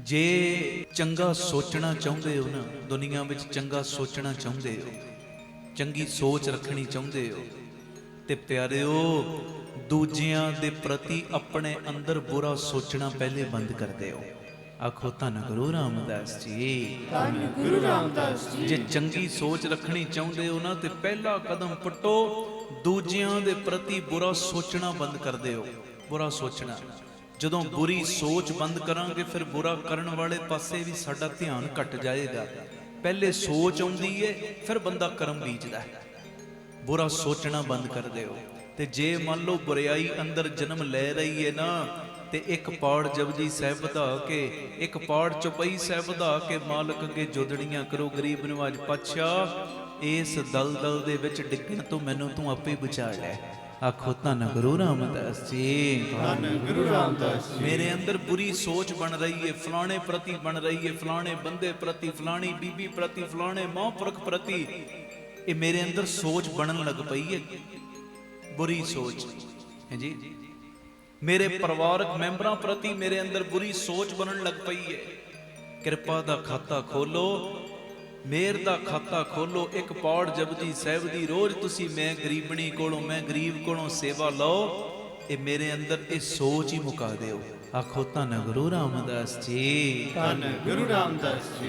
जे चंगा सोचना चाहते हो ना, दुनिया में चंगा सोचना चाहते हो, चंगी सोच रखनी चाहते हो, ते प्यारिओ दूजियां दे प्रति अपने अंदर बुरा सोचना पहले बंद कर दो। आखो धन गुरु रामदास जी, धन गुरु रामदास जी। जे चंगी सोच रखनी चाहते हो ना, तो पहला कदम पुट्टो दूजियां दे प्रति बुरा सोचना बंद कर दो। बुरा सोचना, ਜਦੋਂ बुरी सोच बंद करांगे फिर बुरा करन वाले पासे भी साडा ध्यान घट जाएगा। पहले सोच आउंदी है फिर बंदा कर्म बीजदा है। बुरा सोचना बंद कर दिओ। ते जे मान लो बुराई अंदर जन्म ले रही है ना, ते एक पाड़ जपजी साहिब बधा के, एक पाड़ चौपाई साहिब बधा के मालक अगे जोदड़ियां करो गरीब नवाज पातशाह, इस दलदल दे विच डिग्गण तो मैनू तू आपे बचा लै। आखो धन गुरु रामदास जी, धन गुरु रामदास जी। मेरे अंदर बुरी सोच बन रही है, फलाने प्रति बन रही है, फलाने बंदे प्रति, फलानी बीबी प्रति, फलाने महापुरख प्रति, ये मेरे अंदर सोच बनन लग पई है, बुरी सोच है जी। मेरे परिवारक मैंबरां प्रति मेरे अंदर बुरी सोच बनन लग पई है। किरपा दा खाता खोलो, मेहर दा खाता खोलो, एक पौड़ जपजी साहिब दी रोज तुसी मैं गरीबनी कोलों, मैं गरीब कोलों सेवा लो, ये मेरे अंदर ये सोच ही मुका दिओ। आखो धन गुरु रामदास जी, धन गुरु रामदास जी।